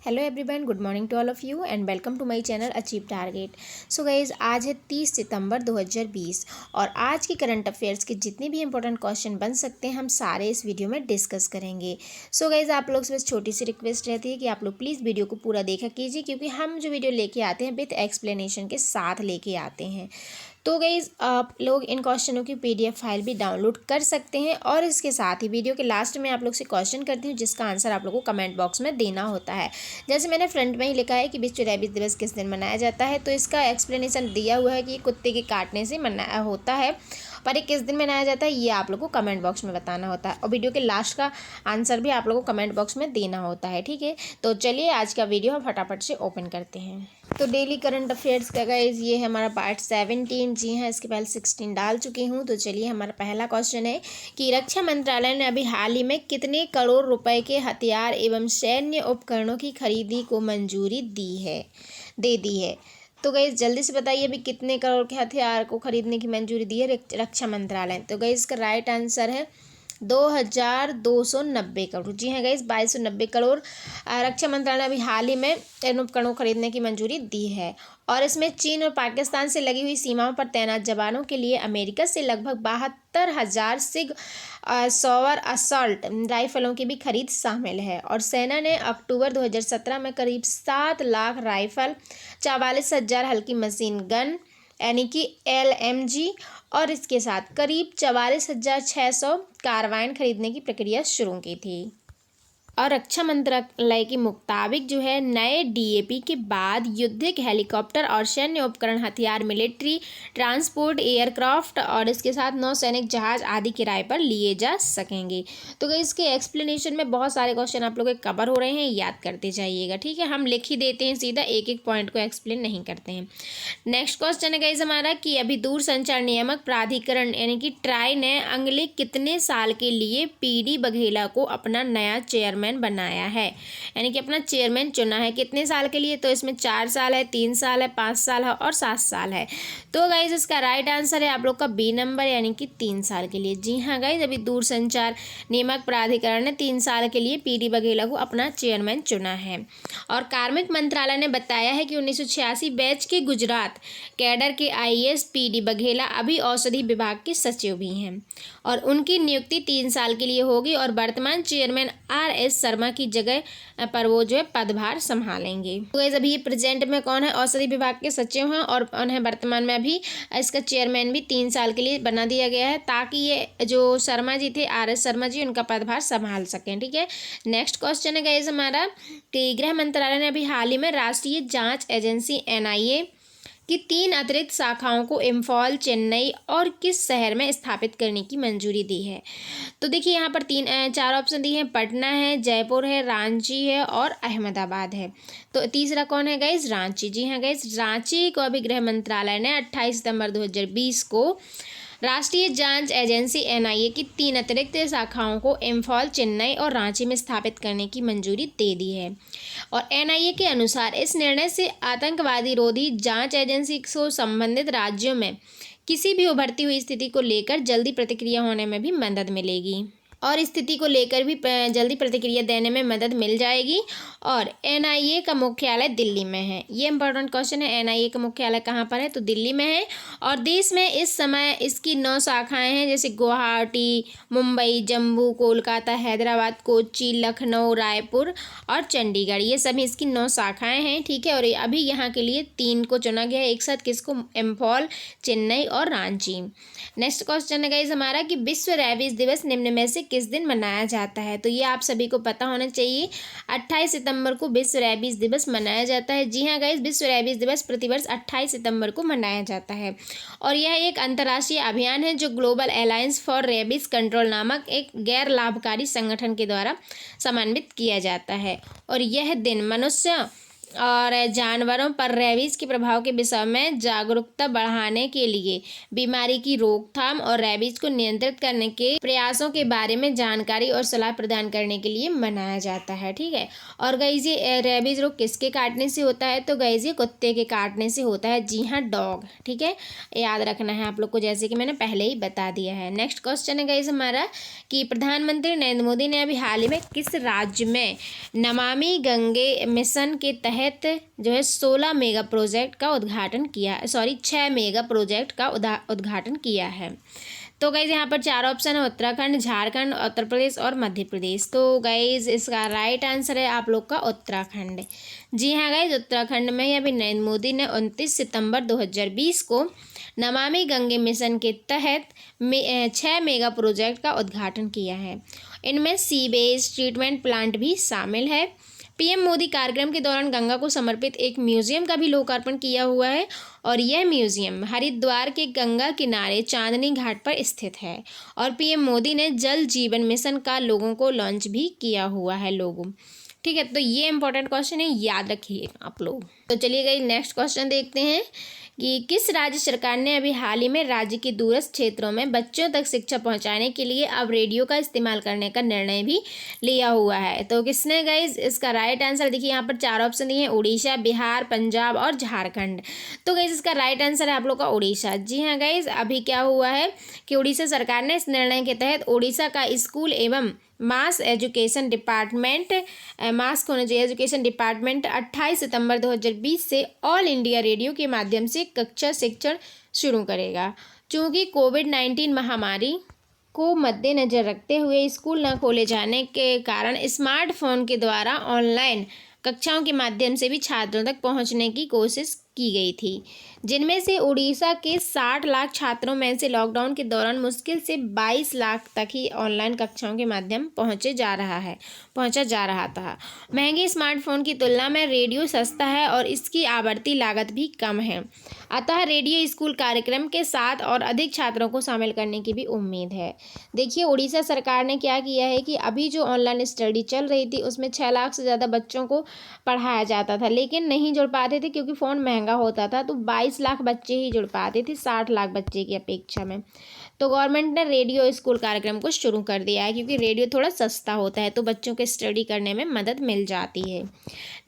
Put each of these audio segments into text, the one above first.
Hello everyone, good morning to all of you and welcome to my channel achieve target. So guys, आज है 30 सितंबर 2020 और आज के current affairs के जितने भी इंपॉर्टेंट क्वेश्चन बन सकते हैं हम सारे इस वीडियो में डिस्कस करेंगे। सो गाइज़, आप लोग से बस छोटी सी रिक्वेस्ट रहती है कि आप लोग प्लीज़ वीडियो को पूरा देखा कीजिए, क्योंकि हम जो वीडियो लेके आते हैं विथ एक्सप्लेनेशन के साथ लेके आते हैं। तो गाइज़, आप लोग इन क्वेश्चनों की PDF फाइल भी डाउनलोड कर सकते हैं और इसके साथ ही वीडियो के लास्ट में आप लोग से क्वेश्चन करती हूँ जिसका आंसर आप लोगों को कमेंट बॉक्स में देना होता है। जैसे मैंने फ्रंट में ही लिखा है कि विश्व रेबीज दिवस किस दिन मनाया जाता है, तो इसका एक्सप्लेनेशन दिया हुआ है कि ये कुत्ते के काटने से मनाया होता है, पर ये किस दिन मनाया जाता है ये आप लोग को कमेंट बॉक्स में बताना होता है और वीडियो के लास्ट का आंसर भी आप लोगों को कमेंट बॉक्स में देना होता है। ठीक है, तो चलिए आज का वीडियो हम फटाफट से ओपन करते हैं। तो डेली करंट अफेयर्स का गाइस ये है हमारा पार्ट 17। जी हाँ, इसके पहले 16 डाल चुकी हूँ। तो चलिए, हमारा पहला क्वेश्चन है कि रक्षा मंत्रालय ने अभी हाल ही में कितने करोड़ रुपए के हथियार एवं सैन्य उपकरणों की खरीदी को मंजूरी दे दी है। तो गाइस जल्दी से बताइए अभी कितने करोड़ के हथियार को खरीदने की मंजूरी दी है रक्षा मंत्रालय। तो गाइस इसका राइट आंसर है 2290 करोड़। जी हाँ गाइस, 2290 करोड़ रक्षा मंत्रालय ने अभी हाल ही में इन उपकरणों को खरीदने की मंजूरी दी है। और इसमें चीन और पाकिस्तान से लगी हुई सीमाओं पर तैनात जवानों के लिए अमेरिका से लगभग 72,000 सिग सॉवर असॉल्ट राइफलों की भी खरीद शामिल है। और सेना ने अक्टूबर 2017 में करीब 7 लाख राइफल, 44,000 हल्की मशीन गन यानी कि LMG और इसके साथ करीब 44,600 कार्बाइन खरीदने की प्रक्रिया शुरू की थी। और रक्षा मंत्रालय के मुताबिक जो है नए DAP के बाद युद्धक हेलीकॉप्टर और सैन्य उपकरण, हथियार, मिलिट्री ट्रांसपोर्ट एयरक्राफ्ट और इसके साथ नौसैनिक जहाज आदि किराए पर लिए जा सकेंगे। तो गाइस इसके एक्सप्लेनेशन में बहुत सारे क्वेश्चन आप लोग के कवर हो रहे हैं, याद करते जाइएगा। ठीक है, हम लिख ही देते हैं सीधा, एक एक पॉइंट को एक्सप्लेन नहीं करते हैं। नेक्स्ट क्वेश्चन है गाइस हमारा कि अभी दूरसंचार नियामक प्राधिकरण यानी कि ट्राई ने अगले कितने साल के लिए PD बघेला को अपना नया चेयरमैन बनाया है, यानी कि अपना चेयरमैन चुना है। कितने साल के लिए? तो इसमें 4 साल है, 3 साल है, 5 साल है और 7 साल है। तो गाइज इसका राइट आंसर है आप लोग का B नंबर, यानी कि 3 साल के लिए। जी हाँ गाइज, अभी दूरसंचार नियामक प्राधिकरण ने 3 साल के लिए PD बघेला को अपना चेयरमैन चुना है। और कार्मिक मंत्रालय ने बताया है कि 1986 बैच के गुजरात कैडर के IAS PD बघेला अभी औषधि विभाग के सचिव भी हैं और उनकी नियुक्ति 3 साल के लिए होगी और वर्तमान चेयरमैन RS शर्मा की जगह पर वो जो है पदभार संभालेंगे। तो गाइस अभी ये प्रेजेंट में कौन है? औषधि विभाग के सचिव हैं और उन्हें वर्तमान में अभी इसका चेयरमैन भी 3 साल के लिए बना दिया गया है, ताकि ये जो शर्मा जी थे, RS शर्मा जी, उनका पदभार संभाल सकें। ठीक है, नेक्स्ट क्वेश्चन है गाइस हमारा कि गृह मंत्रालय ने अभी हाल ही में राष्ट्रीय जांच एजेंसी NIA कि 3 अतिरिक्त शाखाओं को इम्फॉल, चेन्नई और किस शहर में स्थापित करने की मंजूरी दी है। तो देखिए यहाँ पर 4 ऑप्शन दिए हैं, पटना है, जयपुर है, रांची है और अहमदाबाद है। तो तीसरा कौन है गाइज? रांची। जी हाँ गाइज, रांची को अभी गृह मंत्रालय ने 28 सितंबर 2020 को राष्ट्रीय जांच एजेंसी NIA की 3 अतिरिक्त शाखाओं को इम्फॉल, चेन्नई और रांची में स्थापित करने की मंजूरी दे दी है। और NIA के अनुसार इस निर्णय से आतंकवादी रोधी जांच एजेंसी को संबंधित राज्यों में किसी भी उभरती हुई स्थिति को लेकर जल्दी प्रतिक्रिया होने में भी मदद मिलेगी और स्थिति को लेकर भी जल्दी प्रतिक्रिया देने में मदद मिल जाएगी। और NIA का मुख्यालय दिल्ली में है। ये इंपॉर्टेंट क्वेश्चन है, NIA का मुख्यालय कहाँ पर है? तो दिल्ली में है। और देश में इस समय इसकी 9 शाखाएं हैं, जैसे गुवाहाटी, मुंबई, जम्मू, कोलकाता, हैदराबाद, कोच्चि, लखनऊ, रायपुर और चंडीगढ़। ये सभी इसकी 9 शाखाएं हैं। ठीक है, और अभी यहाँ के लिए 3 को चुना गया है एक साथ, किसको? इम्फॉल, चेन्नई और रांची। नेक्स्ट क्वेश्चन है गाइस हमारा कि विश्व रेबीज दिवस निम्न में से किस दिन मनाया जाता है। तो ये आप सभी को पता होना चाहिए, 28 सितंबर को विश्व रेबीज दिवस मनाया जाता है। जी हाँ गाइस, विश्व रेबीज दिवस प्रतिवर्ष 28 सितंबर को मनाया जाता है और यह एक अंतर्राष्ट्रीय अभियान है जो global alliance for rabies control नामक एक गैर लाभकारी संगठन के द्वारा समन्वित किया जाता है। और यह दिन मनुष्य और जानवरों पर रेबीज के प्रभाव के विषय में जागरूकता बढ़ाने के लिए बीमारी की रोकथाम और रेबीज को नियंत्रित करने के प्रयासों के बारे में जानकारी और सलाह प्रदान करने के लिए मनाया जाता है। ठीक है। और गाइस ये रेबीज रोग किसके काटने से होता है? तो गाइस ये कुत्ते के काटने से होता है। जी हाँ, डॉग। ठीक है, याद रखना है आप लोग को, जैसे कि मैंने पहले ही बता दिया है। नेक्स्ट क्वेश्चन है गाइस हमारा कि प्रधानमंत्री नरेंद्र मोदी ने अभी हाल ही में किस राज्य में नमामि गंगे मिशन के तहत जो है 16 मेगा प्रोजेक्ट का उद्घाटन किया, 6 मेगा प्रोजेक्ट का उद्घाटन किया है? तो गाइज यहाँ पर 4 ऑप्शन है, उत्तराखंड, झारखंड, उत्तर प्रदेश और मध्य प्रदेश। तो गाइज इसका राइट आंसर है आप लोग का उत्तराखंड। जी हाँ गाइज, उत्तराखंड में अभी नरेंद्र मोदी ने 29 सितंबर 2020 को नमामि गंगे मिशन के तहत 6 मेगा प्रोजेक्ट का उद्घाटन किया है। इनमें सीवेज ट्रीटमेंट प्लांट भी शामिल है। पीएम मोदी कार्यक्रम के दौरान गंगा को समर्पित एक म्यूजियम का भी लोकार्पण किया हुआ है और यह म्यूजियम हरिद्वार के गंगा किनारे चांदनी घाट पर स्थित है। और पीएम मोदी ने जल जीवन मिशन का लोगों को लॉन्च भी किया हुआ है लोगों। ठीक है, तो ये इंपॉर्टेंट क्वेश्चन है, याद रखिए आप लोग। तो चलिए गाइस नेक्स्ट क्वेश्चन देखते हैं कि किस राज्य सरकार ने अभी हाल ही में राज्य के दूरस्थ क्षेत्रों में बच्चों तक शिक्षा पहुंचाने के लिए अब रेडियो का इस्तेमाल करने का निर्णय भी लिया हुआ है? तो किसने गाइज? इसका राइट आंसर देखिए यहाँ पर 4 ऑप्शन दिए हैं, उड़ीसा, बिहार, पंजाब और झारखंड। तो गाइज इसका राइट आंसर है आप लोग का उड़ीसा। जी हाँ गाइज, अभी क्या हुआ है कि उड़ीसा सरकार ने इस निर्णय के तहत उड़ीसा का स्कूल एवं मास एजुकेशन डिपार्टमेंट 28 सितंबर 2020 से ऑल इंडिया रेडियो के माध्यम से कक्षा शिक्षण शुरू करेगा। चूँकि कोविड-19 महामारी को मद्देनजर रखते हुए स्कूल न खोले जाने के कारण स्मार्टफोन के द्वारा ऑनलाइन कक्षाओं के माध्यम से भी छात्रों तक पहुंचने की कोशिश की गई थी, जिनमें से उड़ीसा के 60 लाख छात्रों में से लॉकडाउन के दौरान मुश्किल से 22 लाख तक ही ऑनलाइन कक्षाओं के माध्यम पहुंचा जा रहा था। महंगे स्मार्टफोन की तुलना में रेडियो सस्ता है और इसकी आवर्ती लागत भी कम है, अतः रेडियो स्कूल कार्यक्रम के साथ और अधिक छात्रों को शामिल करने की भी उम्मीद है। देखिए उड़ीसा सरकार ने क्या किया है कि अभी जो ऑनलाइन स्टडी चल रही थी उसमें 6 लाख से ज़्यादा बच्चों को पढ़ाया जाता था, लेकिन नहीं जुड़ पाते थे क्योंकि फ़ोन महंगा होता था। तो 22 लाख बच्चे ही जुड़ पाते थे 60 लाख बच्चे की अपेक्षा में। तो गवर्नमेंट ने रेडियो स्कूल कार्यक्रम को शुरू कर दिया है क्योंकि रेडियो थोड़ा सस्ता होता है, तो बच्चों के स्टडी करने में मदद मिल जाती है।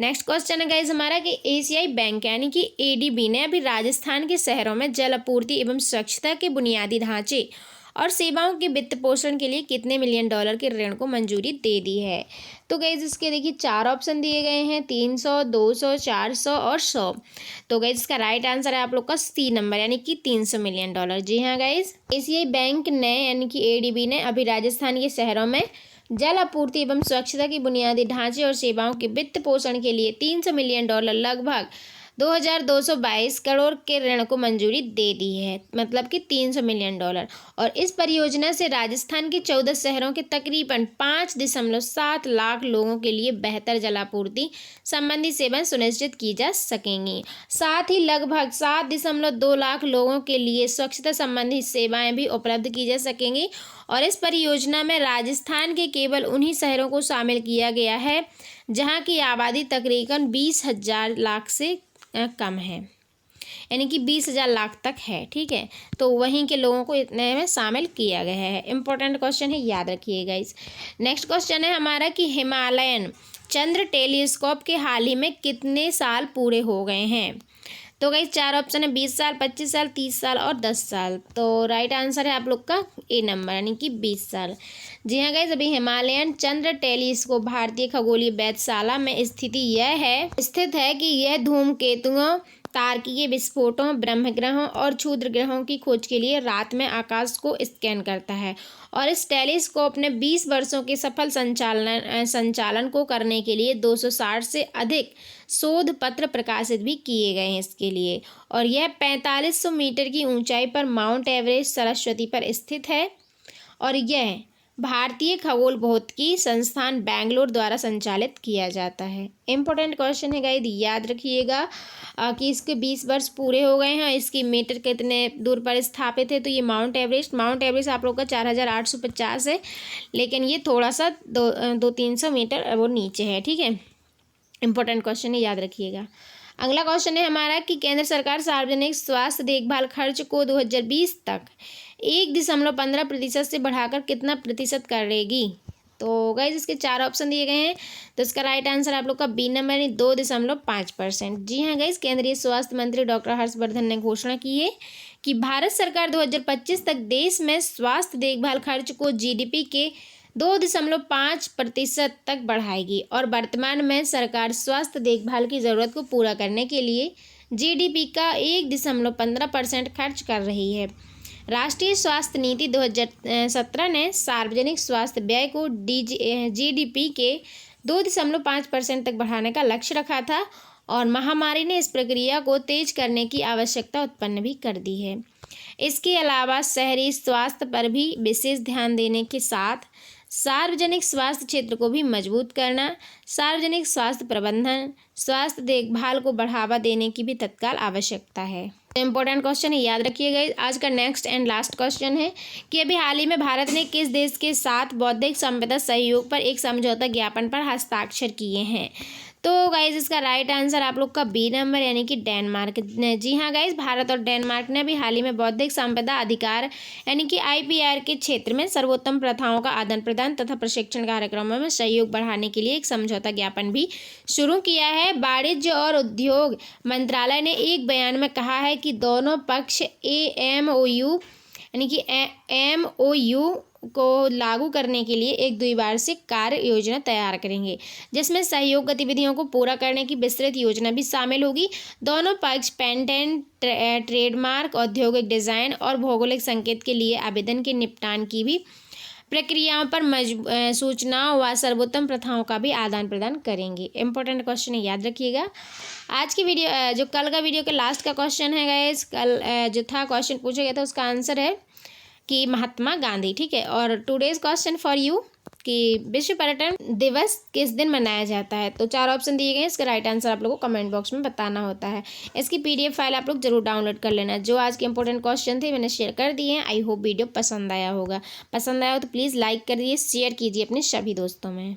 नेक्स्ट क्वेश्चन है गाइस हमारा कि एशियाई बैंक यानी कि एडीबी ने अभी राजस्थान के शहरों में जल आपूर्ति एवं स्वच्छता के बुनियादी ढांचे और सेवाओं के वित्त पोषण के लिए कितने मिलियन डॉलर के ऋण को मंजूरी दे दी है? तो गाइज इसके देखिए 4 ऑप्शन दिए गए हैं, 300, 200, 400 और 100। तो गाइज इसका राइट आंसर है आप लोग का C नंबर यानी कि 300 मिलियन डॉलर। जी हाँ गाइज, एशियाई बैंक ने यानी कि एडीबी ने अभी राजस्थान के शहरों में जल आपूर्ति एवं स्वच्छता की बुनियादी ढांचे और सेवाओं के वित्त पोषण के लिए 300 मिलियन डॉलर लगभग 2222 करोड़ के ऋण को मंजूरी दे दी है, मतलब कि 300 मिलियन डॉलर। और इस परियोजना से राजस्थान के 14 शहरों के तकरीबन 5.7 लाख लोगों के लिए बेहतर जलापूर्ति संबंधी सेवाएं सुनिश्चित की जा सकेंगी। साथ ही लगभग 7.2 लाख लोगों के लिए स्वच्छता संबंधी सेवाएं भी उपलब्ध की जा सकेंगी। और इस परियोजना में राजस्थान के केवल उन्हीं शहरों को शामिल किया गया है जहां की आबादी तकरीबन 20,000 लाख से कम है, यानी कि 20,000 लाख तक है। ठीक है, तो वहीं के लोगों को इतने में शामिल किया गया है। इंपॉर्टेंट क्वेश्चन है, याद रखिएगा इस। नेक्स्ट क्वेश्चन है हमारा कि हिमालयन चंद्र टेलीस्कोप के हाल ही में कितने साल पूरे हो गए हैं? तो गाइस 4 ऑप्शन है, 20 साल, 25 साल, 30 साल और 10 साल। तो राइट आंसर है आप लोग का A नंबर यानी कि 20 साल। जी हाँ गाइस, अभी हिमालयन चंद्र टेलीस्कोप भारतीय खगोलीय वेधशाला में स्थित है कि यह धूमकेतुओं, तारकीय विस्फोटों, ब्रह्मग्रहों और क्षुद्र ग्रहों की खोज के लिए रात में आकाश को स्कैन करता है। और इस टेलीस्कोप ने 20 वर्षों के सफल संचालन को करने के लिए 260 से अधिक शोध पत्र प्रकाशित भी किए गए हैं इसके लिए। और यह 4500 मीटर की ऊंचाई पर माउंट एवरेस्ट सरस्वती पर स्थित है और यह भारतीय खगोल भौतिकी संस्थान बेंगलोर द्वारा संचालित किया जाता है। इंपॉर्टेंट क्वेश्चन है गाइस, याद रखिएगा कि इसके 20 वर्ष पूरे हो गए हैं। इसकी मीटर कितने दूर पर स्थापित है? तो ये माउंट एवरेस्ट आप लोग का 4850 है, लेकिन ये थोड़ा सा 200-300 मीटर वो नीचे है। ठीक है, इंपॉर्टेंट क्वेश्चन है, याद रखिएगा। अगला क्वेश्चन है हमारा कि केंद्र सरकार सार्वजनिक स्वास्थ्य देखभाल खर्च को 2020 तक 1.15% से बढ़ाकर कितना प्रतिशत करेगी। तो गाइज इसके 4 ऑप्शन दिए गए हैं, तो इसका राइट आंसर आप लोग का बी नंबर यानी 2.5%। जी हाँ गाइज, केंद्रीय स्वास्थ्य मंत्री डॉक्टर हर्षवर्धन ने घोषणा की है कि भारत सरकार 2025 तक देश में स्वास्थ्य देखभाल खर्च को जीडीपी के 2.5% तक बढ़ाएगी और वर्तमान में सरकार स्वास्थ्य देखभाल की ज़रूरत को पूरा करने के लिए जीडीपी का 1.15% खर्च कर रही है। राष्ट्रीय स्वास्थ्य नीति 2017 ने सार्वजनिक स्वास्थ्य व्यय को जीडीपी के 2.5% तक बढ़ाने का लक्ष्य रखा था और महामारी ने इस प्रक्रिया को तेज करने की आवश्यकता उत्पन्न भी कर दी है। इसके अलावा शहरी स्वास्थ्य पर भी विशेष ध्यान देने के साथ सार्वजनिक स्वास्थ्य क्षेत्र को भी मजबूत करना, सार्वजनिक स्वास्थ्य प्रबंधन, स्वास्थ्य देखभाल को बढ़ावा देने की भी तत्काल आवश्यकता है। इंपॉर्टेंट क्वेश्चन है, याद रखिएगा। आज का नेक्स्ट एंड लास्ट क्वेश्चन है कि अभी हाल ही में भारत ने किस देश के साथ बौद्धिक संपदा सहयोग पर एक समझौता ज्ञापन पर हस्ताक्षर किए हैं। तो गाइज इसका राइट आंसर आप लोग का बी नंबर यानी कि डेनमार्क। जी हाँ गाइज, भारत और डेनमार्क ने भी हाल ही में बौद्धिक संपदा अधिकार यानी कि आईपीआर के क्षेत्र में सर्वोत्तम प्रथाओं का आदान प्रदान तथा प्रशिक्षण कार्यक्रमों में सहयोग बढ़ाने के लिए एक समझौता ज्ञापन भी शुरू किया है। वाणिज्य और उद्योग मंत्रालय ने एक बयान में कहा है कि दोनों पक्ष एमओयू यानी कि एमओयू को लागू करने के लिए एक द्विवार्षिक कार्य योजना तैयार करेंगे, जिसमें सहयोग गतिविधियों को पूरा करने की विस्तृत योजना भी शामिल होगी। दोनों पक्ष पेटेंट, ट्रेडमार्क, औद्योगिक डिजाइन और भौगोलिक संकेत के लिए आवेदन के निपटान की भी प्रक्रियाओं पर सूचनाओं व सर्वोत्तम प्रथाओं का भी आदान प्रदान करेंगे। इंपॉर्टेंट क्वेश्चन है, याद रखिएगा। आज की वीडियो जो कल का वीडियो के लास्ट का क्वेश्चन है गाइस, कल जो था क्वेश्चन पूछा गया था उसका आंसर है कि महात्मा गांधी, ठीक है। और टुडेज क्वेश्चन फॉर यू कि विश्व पर्यटन दिवस किस दिन मनाया जाता है। तो 4 ऑप्शन दिए गए हैं, इसका राइट आंसर आप लोगों को कमेंट बॉक्स में बताना होता है। इसकी पीडीएफ फाइल आप लोग जरूर डाउनलोड कर लेना। जो आज के इंपॉर्टेंट क्वेश्चन थे मैंने शेयर कर दिए हैं। आई होप वीडियो पसंद आया होगा। पसंद आया हो तो प्लीज़ लाइक कर दीजिए, शेयर कीजिए अपने सभी दोस्तों में।